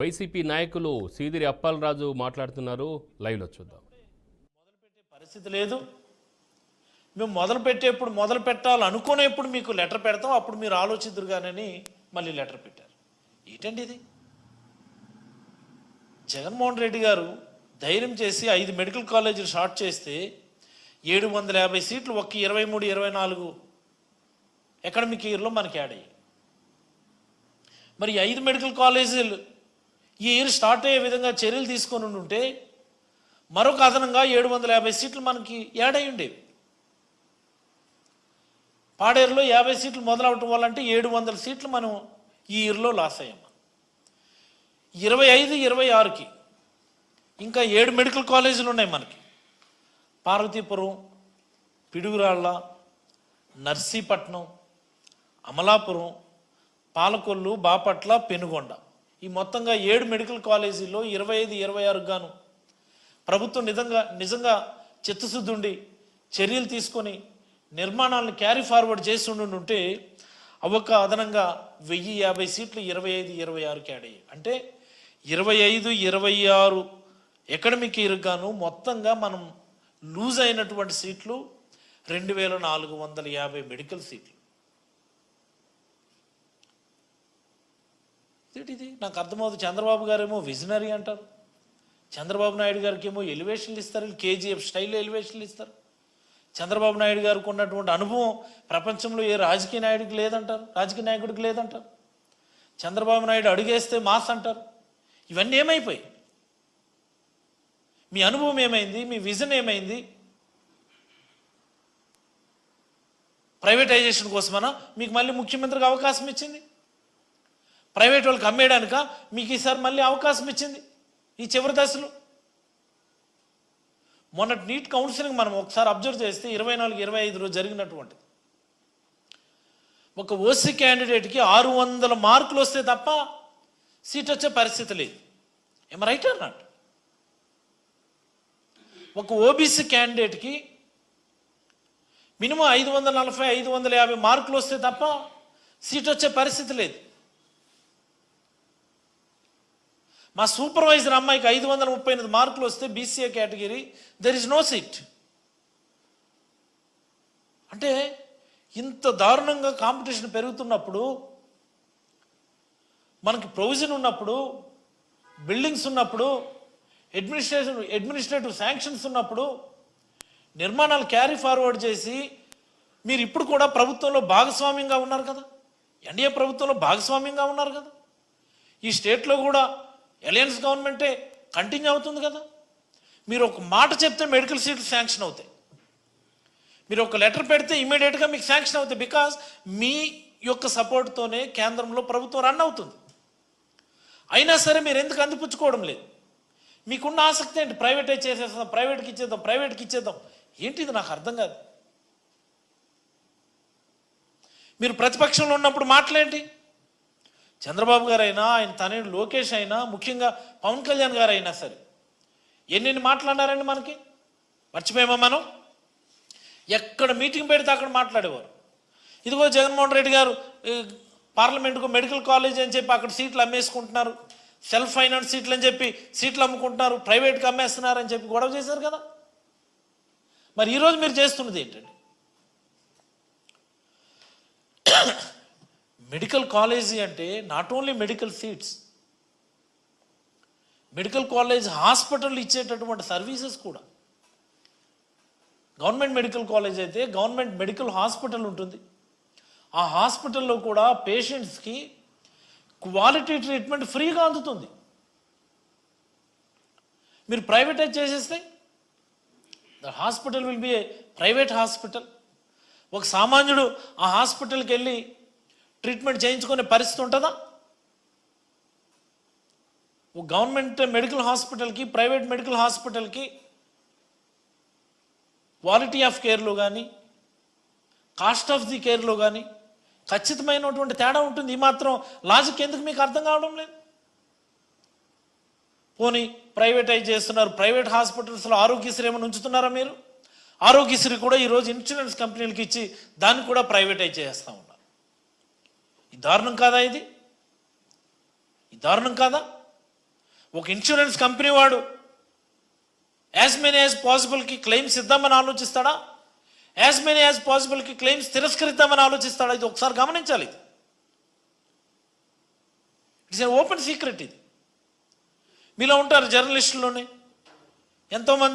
YCP నాయకులు సీదిరి అప్పలరాజు మాట్లాడుతున్నారు. లైవ్లో చూద్దాం. మొదలుపెట్టే పరిస్థితి లేదు. మేము మొదలు పెట్టాలనుకునేప్పుడు మీకు లెటర్ పెడతాం, అప్పుడు మీరు ఆలోచిద్దురుగానని మళ్ళీ లెటర్ పెట్టారు. ఏంటండి ఇది? జగన్మోహన్ రెడ్డి గారు ధైర్యం చేసి 5 మెడికల్ కాలేజీలు షార్ట్ చేస్తే 750 సీట్లు ఒక్క 23-24 అకాడమిక్ ఇయర్లో మనకి యాడ్ అయ్యాయి. మరి 5 మెడికల్ కాలేజీలు ఈ ఇయర్ స్టార్ట్ అయ్యే విధంగా చర్యలు తీసుకొని ఉంటే మరొక అదనంగా 750 సీట్లు మనకి యాడ్ అయ్యి ఉండేవి. పాడేరులో 50 సీట్లు మొదలవటం వల్ల అంటే 700 సీట్లు మనం ఈ ఇయర్లో లాస్ అయ్యాం. 25-26కి ఇంకా 7 మెడికల్ కాలేజీలు ఉన్నాయి మనకి. పార్వతీపురం, పిడుగురాళ్ళ, నర్సీపట్నం, అమలాపురం, పాలకొల్లు, బాపట్ల, పెనుగొండ, ఈ మొత్తంగా 7 మెడికల్ కాలేజీల్లో 25-26 గాను ప్రభుత్వం నిజంగా చిత్తశుద్ధి ఉండి చర్యలు తీసుకొని నిర్మాణాలను క్యారీ ఫార్వర్డ్ చేసి ఉంటే అవొక్క అదనంగా 1050 సీట్లు 25-26కి యాడ్ అయ్యాయి. అంటే 25-26 అకాడమిక్ ఇయర్ గాను మొత్తంగా మనం లూజ్ అయినటువంటి సీట్లు 2450 మెడికల్ సీట్లు. ఇది నాకు అర్థమవుతుంది. చంద్రబాబు గారేమో విజనరీ అంటారు, చంద్రబాబు నాయుడు గారికి ఏమో ఎలివేషన్లు ఇస్తారు, కేజీఎఫ్ స్టైల్లో ఎలివేషన్లు ఇస్తారు. చంద్రబాబు నాయుడు గారికి ఉన్నటువంటి అనుభవం ప్రపంచంలో ఏ రాజకీయ నాయుడికి లేదంటారు, రాజకీయ నాయకుడికి లేదంటారు. చంద్రబాబు నాయుడు అడుగేస్తే మాస్ అంటారు. ఇవన్నీ ఏమైపోయి? మీ అనుభవం ఏమైంది? మీ విజన్ ఏమైంది? ప్రైవేటైజేషన్ కోసమనా మీకు మళ్ళీ ముఖ్యమంత్రికి అవకాశం ఇచ్చింది? ప్రైవేట్ వాళ్ళకి అమ్మేయడానిక మీకు ఈసారి మళ్ళీ అవకాశం ఇచ్చింది ఈ చివరి దశలో? మొన్నటి నీట్ కౌన్సిలింగ్ మనం ఒకసారి అబ్జర్వ్ చేస్తే 24-25 జరిగినటువంటి ఒక ఓసీ క్యాండిడేట్కి 600 మార్కులు వస్తే తప్ప సీట్ వచ్చే పరిస్థితి లేదు. ఏమ రైట్ ఆర్ నాట్? ఒక ఓబీసీ క్యాండిడేట్కి మినిమం 540-550 మార్కులు వస్తే తప్ప సీట్ వచ్చే పరిస్థితి లేదు. మా సూపర్వైజర్ అమ్మాయికి 538 మార్కులు వస్తే BCA category there is no seat. అంటే ఇంత దారుణంగా కాంపిటీషన్ పెరుగుతున్నప్పుడు, మనకి ప్రొవిజన్ ఉన్నప్పుడు, బిల్డింగ్స్ ఉన్నప్పుడు, అడ్మినిస్ట్రేటివ్ శాంక్షన్స్ ఉన్నప్పుడు, నిర్మాణాలు క్యారీ ఫార్వర్డ్ చేసి మీరు ఇప్పుడు కూడా ప్రభుత్వంలో భాగస్వామ్యంగా ఉన్నారు కదా, ఎన్డీఏ ప్రభుత్వంలో భాగస్వామ్యంగా ఉన్నారు కదా, ఈ స్టేట్లో కూడా అలయన్స్ గవర్నమెంటే కంటిన్యూ అవుతుంది కదా. మీరు ఒక మాట చెప్తే మెడికల్ సీట్లు శాంక్షన్ అవుతాయి, మీరు ఒక లెటర్ పెడితే ఇమీడియట్గా మీకు శాంక్షన్ అవుతాయి. బికాజ్ మీ యొక్క సపోర్ట్తోనే కేంద్రంలో ప్రభుత్వం రన్ అవుతుంది. అయినా సరే మీరు ఎందుకు అందిపుచ్చుకోవడం లేదు? మీకున్న ఆసక్తి ఏంటి? ప్రైవేటైజ్ చేసేస్తాం, ప్రైవేట్కి ఇచ్చేద్దాం. ఏంటిది? నాకు అర్థం కాదు. మీరు ప్రతిపక్షంలో ఉన్నప్పుడు మాట్లాడేంటి? చంద్రబాబు గారు అయినా, ఆయన తనయుడు లోకేష్ అయినా, ముఖ్యంగా పవన్ కళ్యాణ్ గారు అయినా సరే ఎన్ని మాట్లాడారండి మనకి? మర్చిపోయామా మనం? ఎక్కడ మీటింగ్ పెడితే అక్కడ మాట్లాడేవారు. ఇదిగో జగన్మోహన్ రెడ్డి గారు పార్లమెంటుకు మెడికల్ కాలేజ్ అని చెప్పి అక్కడ సీట్లు అమ్మేసుకుంటున్నారు, సెల్ఫ్ ఫైనాన్స్ సీట్లు అని చెప్పి సీట్లు అమ్ముకుంటున్నారు, ప్రైవేట్కి అమ్మేస్తున్నారు అని చెప్పి గొడవ చేశారు కదా. మరి ఈరోజు మీరు చేస్తున్నది ఏంటండి? మెడికల్ కాలేజీ అంటే not only medical seats, medical college hospital ఇచ్చేటటువంటి సర్వీసెస్ కూడా. గవర్నమెంట్ మెడికల్ కాలేజ్ అయితే గవర్నమెంట్ మెడికల్ హాస్పిటల్ ఉంటుంది. ఆ హాస్పిటల్లో కూడా పేషెంట్స్కి క్వాలిటీ ట్రీట్మెంట్ ఫ్రీగా అందుతుంది. మీరు ప్రైవేటైజ్ చేసేస్తే the hospital will be A private hospital. ఒక సామాన్యుడు ఆ హాస్పిటల్కి వెళ్ళి ట్రీట్మెంట్ చేయించుకునే పరిస్థితి ఉంటుందా? ఒక గవర్నమెంట్ మెడికల్ హాస్పిటల్కి, ప్రైవేట్ మెడికల్ హాస్పిటల్కి క్వాలిటీ ఆఫ్ కేర్లో కానీ, కాస్ట్ ఆఫ్ ది కేర్లో కానీ ఖచ్చితమైనటువంటి తేడా ఉంటుంది. ఈ మాత్రం లాజిక్ ఎందుకు మీకు అర్థం కావడం లేదు? పోనీ ప్రైవేటైజ్ చేస్తున్నారు, ప్రైవేట్ హాస్పిటల్స్లో ఆరోగ్యశ్రీ ఏమైనా ఉంచుతున్నారా మీరు? ఆరోగ్యశ్రీ కూడా ఈరోజు ఇన్సూరెన్స్ కంపెనీలకు ఇచ్చి దాన్ని కూడా ప్రైవేటైజ్ చేస్తూ ఉన్నారు. ఈ దారుణం కాదా? ఇది దారుణం కాదా? ఒక ఇన్సూరెన్స్ కంపెనీ వాడు యాజ్ మెనీ యాజ్ పాసిబుల్కి క్లెయిమ్స్ ఇద్దామని ఆలోచిస్తాడా, యాజ్ మెనీ యాజ్ పాసిబుల్కి క్లెయిమ్స్ తిరస్కరిద్దామని ఆలోచిస్తాడా? ఇది ఒకసారి గమనించాలి. ఇది ఇట్స్ ఏ ఓపెన్ సీక్రెట్. ఇది మీలో ఉంటారు జర్నలిస్టుల్లోనే ఎంతోమంది